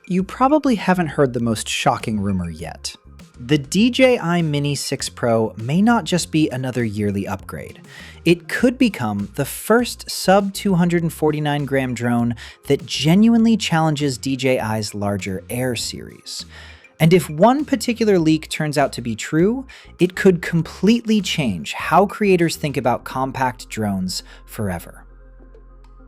You probably haven't heard the most shocking rumor yet. The DJI Mini 6 Pro may not just be another yearly upgrade. It could become the first sub 249 gram drone that genuinely challenges DJI's larger Air series. And if one particular leak turns out to be true, it could completely change how creators think about compact drones forever.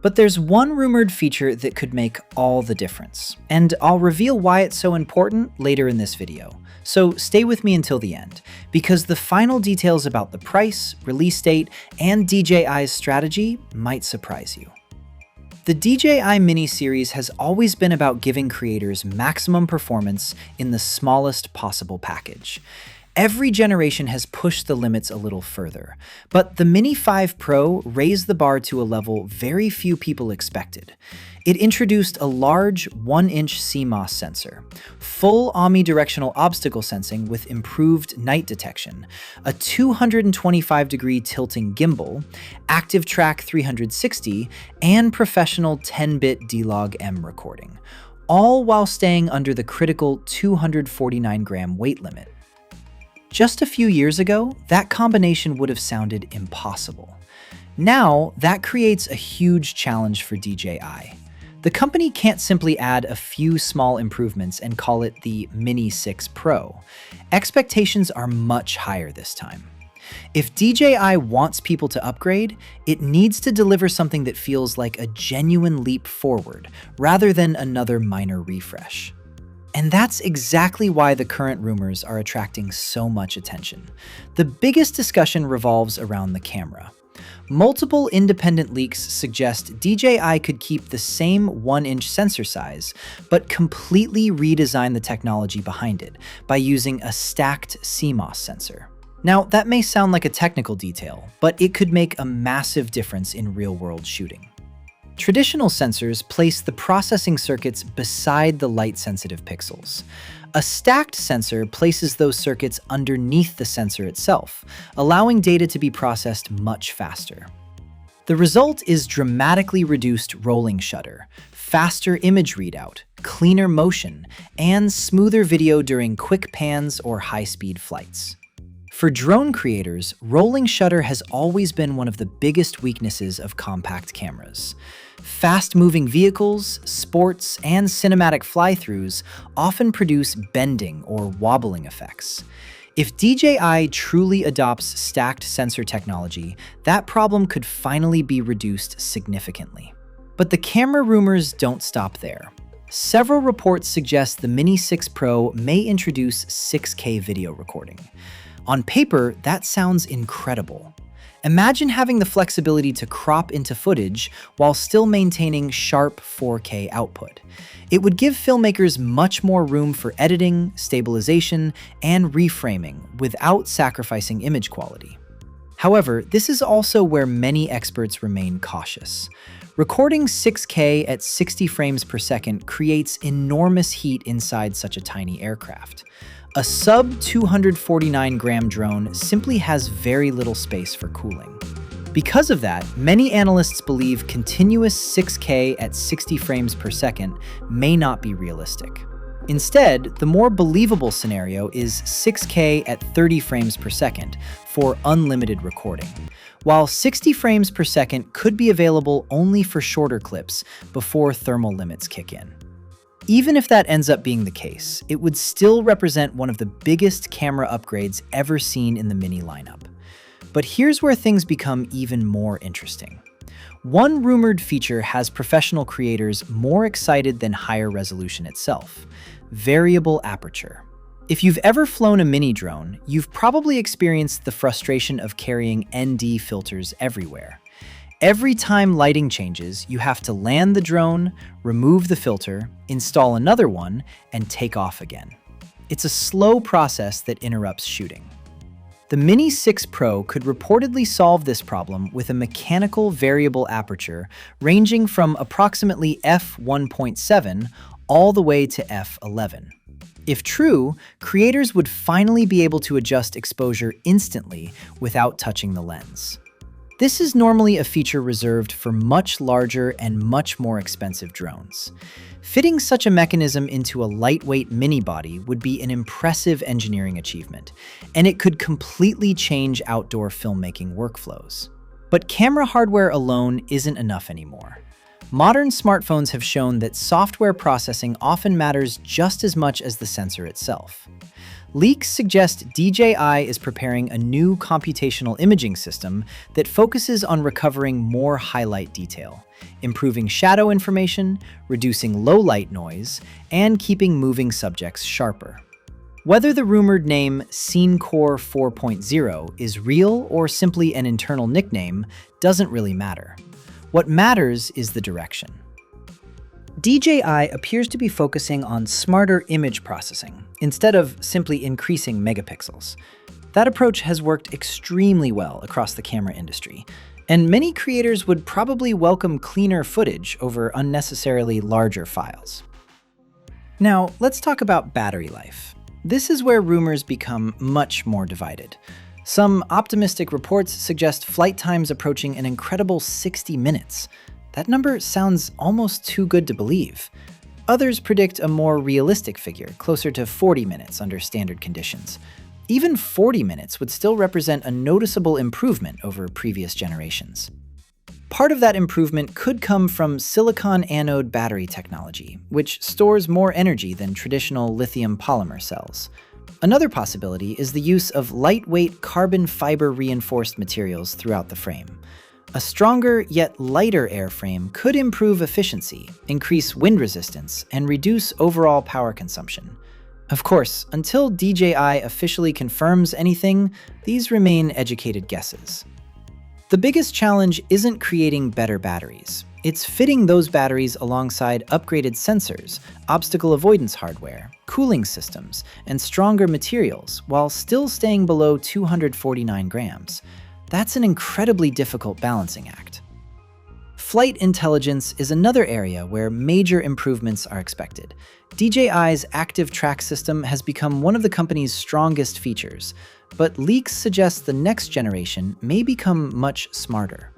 But there's one rumored feature that could make all the difference, and I'll reveal why it's so important later in this video. So stay with me until the end, because the final details about the price, release date, and DJI's strategy might surprise you. The DJI Mini series has always been about giving creators maximum performance in the smallest possible package. Every generation has pushed the limits a little further, but the Mini 5 Pro raised the bar to a level very few people expected. It introduced a large 1-inch CMOS sensor, full omnidirectional obstacle sensing with improved night detection, a 225-degree tilting gimbal, active track 360, and professional 10-bit D-Log-M recording, all while staying under the critical 249-gram weight limit. Just a few years ago, that combination would have sounded impossible. Now, that creates a huge challenge for DJI. The company can't simply add a few small improvements and call it the Mini 6 Pro. Expectations are much higher this time. If DJI wants people to upgrade, it needs to deliver something that feels like a genuine leap forward, rather than another minor refresh. And that's exactly why the current rumors are attracting so much attention. The biggest discussion revolves around the camera. Multiple independent leaks suggest DJI could keep the same 1-inch sensor size, but completely redesign the technology behind it by using a stacked CMOS sensor. Now, that may sound like a technical detail, but it could make a massive difference in real-world shooting. Traditional sensors place the processing circuits beside the light-sensitive pixels. A stacked sensor places those circuits underneath the sensor itself, allowing data to be processed much faster. The result is dramatically reduced rolling shutter, faster image readout, cleaner motion, and smoother video during quick pans or high-speed flights. For drone creators, rolling shutter has always been one of the biggest weaknesses of compact cameras. Fast-moving vehicles, sports, and cinematic fly-throughs often produce bending or wobbling effects. If DJI truly adopts stacked sensor technology, that problem could finally be reduced significantly. But the camera rumors don't stop there. Several reports suggest the Mini 6 Pro may introduce 6K video recording. On paper, that sounds incredible. Imagine having the flexibility to crop into footage while still maintaining sharp 4K output. It would give filmmakers much more room for editing, stabilization, and reframing without sacrificing image quality. However, this is also where many experts remain cautious. Recording 6K at 60 frames per second creates enormous heat inside such a tiny aircraft. A sub 249 gram drone simply has very little space for cooling. Because of that, many analysts believe continuous 6K at 60 frames per second may not be realistic. Instead, the more believable scenario is 6K at 30 frames per second for unlimited recording, while 60 frames per second could be available only for shorter clips before thermal limits kick in. Even if that ends up being the case, it would still represent one of the biggest camera upgrades ever seen in the Mini lineup. But here's where things become even more interesting. One rumored feature has professional creators more excited than higher resolution itself: variable aperture. If you've ever flown a mini drone, you've probably experienced the frustration of carrying ND filters everywhere. Every time lighting changes, you have to land the drone, remove the filter, install another one, and take off again. It's a slow process that interrupts shooting. The Mini 6 Pro could reportedly solve this problem with a mechanical variable aperture ranging from approximately f1.7 all the way to f11. If true, creators would finally be able to adjust exposure instantly without touching the lens. This is normally a feature reserved for much larger and much more expensive drones. Fitting such a mechanism into a lightweight mini body would be an impressive engineering achievement, and it could completely change outdoor filmmaking workflows. But camera hardware alone isn't enough anymore. Modern smartphones have shown that software processing often matters just as much as the sensor itself. Leaks suggest DJI is preparing a new computational imaging system that focuses on recovering more highlight detail, improving shadow information, reducing low-light noise, and keeping moving subjects sharper. Whether the rumored name SceneCore 4.0 is real or simply an internal nickname doesn't really matter. What matters is the direction. DJI appears to be focusing on smarter image processing instead of simply increasing megapixels. That approach has worked extremely well across the camera industry, and many creators would probably welcome cleaner footage over unnecessarily larger files. Now, let's talk about battery life. This is where rumors become much more divided. Some optimistic reports suggest flight times approaching an incredible 60 minutes. That number sounds almost too good to believe. Others predict a more realistic figure, closer to 40 minutes under standard conditions. Even 40 minutes would still represent a noticeable improvement over previous generations. Part of that improvement could come from silicon anode battery technology, which stores more energy than traditional lithium polymer cells. Another possibility is the use of lightweight carbon fiber reinforced materials throughout the frame. A stronger yet lighter airframe could improve efficiency, increase wind resistance, and reduce overall power consumption. Of course, until DJI officially confirms anything, these remain educated guesses. The biggest challenge isn't creating better batteries. It's fitting those batteries alongside upgraded sensors, obstacle avoidance hardware, cooling systems, and stronger materials while still staying below 249 grams. That's an incredibly difficult balancing act. Flight intelligence is another area where major improvements are expected. DJI's active track system has become one of the company's strongest features, but leaks suggest the next generation may become much smarter.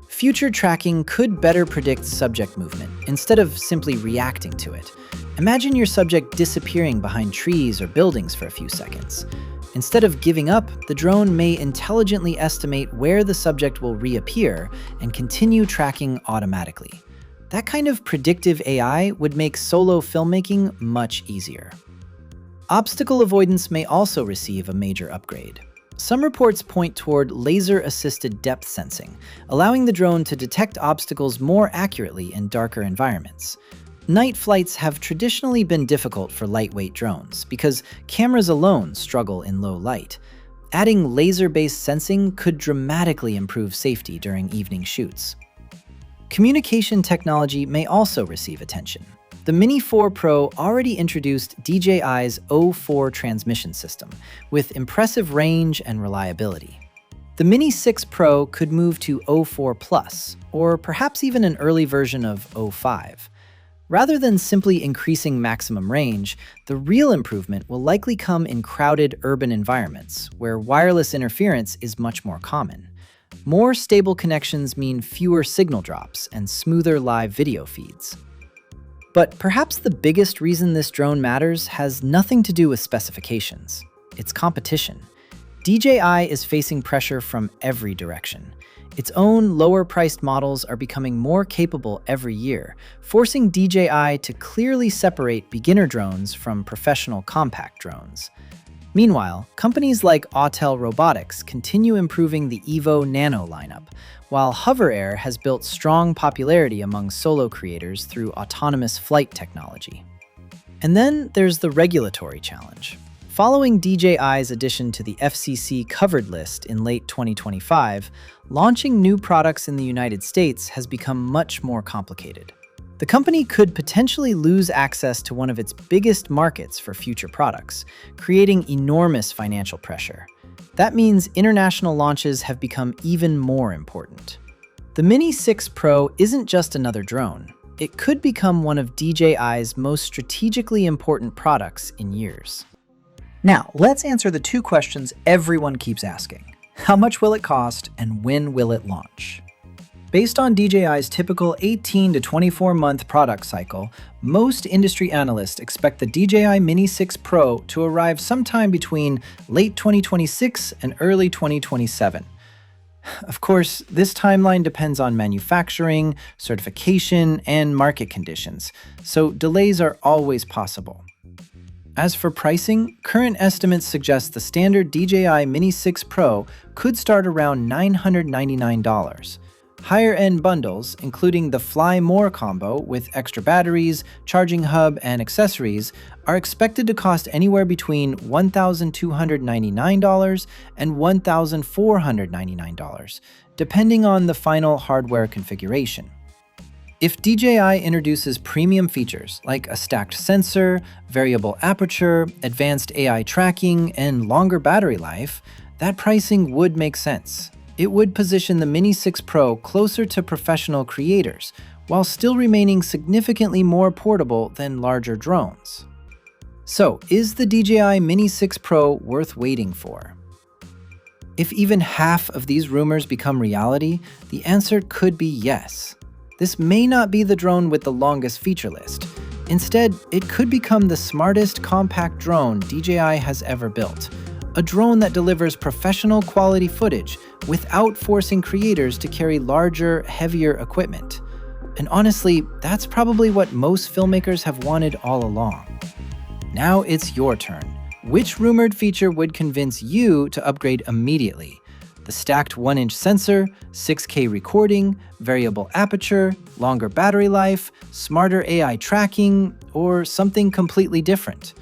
Future tracking could better predict subject movement instead of simply reacting to it. Imagine your subject disappearing behind trees or buildings for a few seconds. Instead of giving up, the drone may intelligently estimate where the subject will reappear and continue tracking automatically. That kind of predictive AI would make solo filmmaking much easier. Obstacle avoidance may also receive a major upgrade. Some reports point toward laser-assisted depth sensing, allowing the drone to detect obstacles more accurately in darker environments. Night flights have traditionally been difficult for lightweight drones because cameras alone struggle in low light. Adding laser-based sensing could dramatically improve safety during evening shoots. Communication technology may also receive attention. The Mini 4 Pro already introduced DJI's O4 transmission system, with impressive range and reliability. The Mini 6 Pro could move to O4 Plus, or perhaps even an early version of O5. Rather than simply increasing maximum range, the real improvement will likely come in crowded urban environments, where wireless interference is much more common. More stable connections mean fewer signal drops and smoother live video feeds. But perhaps the biggest reason this drone matters has nothing to do with specifications. It's competition. DJI is facing pressure from every direction. Its own lower-priced models are becoming more capable every year, forcing DJI to clearly separate beginner drones from professional compact drones. Meanwhile, companies like Autel Robotics continue improving the Evo Nano lineup, while Hover Air has built strong popularity among solo creators through autonomous flight technology. And then there's the regulatory challenge. Following DJI's addition to the FCC covered list in late 2025, launching new products in the United States has become much more complicated. The company could potentially lose access to one of its biggest markets for future products, creating enormous financial pressure. That means international launches have become even more important. The Mini 6 Pro isn't just another drone. It could become one of DJI's most strategically important products in years. Now, let's answer the two questions everyone keeps asking. How much will it cost, and when will it launch? Based on DJI's typical 18 to 24-month product cycle, most industry analysts expect the DJI Mini 6 Pro to arrive sometime between late 2026 and early 2027. Of course, this timeline depends on manufacturing, certification, and market conditions, so delays are always possible. As for pricing, current estimates suggest the standard DJI Mini 6 Pro could start around $999. Higher-end bundles, including the Fly More combo with extra batteries, charging hub, and accessories, are expected to cost anywhere between $1,299 and $1,499, depending on the final hardware configuration. If DJI introduces premium features like a stacked sensor, variable aperture, advanced AI tracking, and longer battery life, that pricing would make sense. It would position the Mini 6 Pro closer to professional creators, while still remaining significantly more portable than larger drones. So, is the DJI Mini 6 Pro worth waiting for? If even half of these rumors become reality, the answer could be yes. This may not be the drone with the longest feature list. Instead, it could become the smartest compact drone DJI has ever built. A drone that delivers professional quality footage without forcing creators to carry larger, heavier equipment. And honestly, that's probably what most filmmakers have wanted all along. Now it's your turn. Which rumored feature would convince you to upgrade immediately? The stacked 1-inch sensor, 6K recording, variable aperture, longer battery life, smarter AI tracking, or something completely different?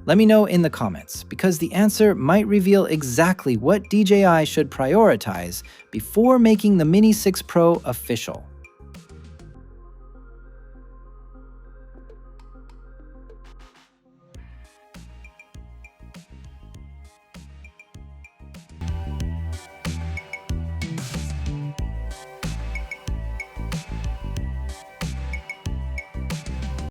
Let me know in the comments, because the answer might reveal exactly what DJI should prioritize before making the Mini 6 Pro official.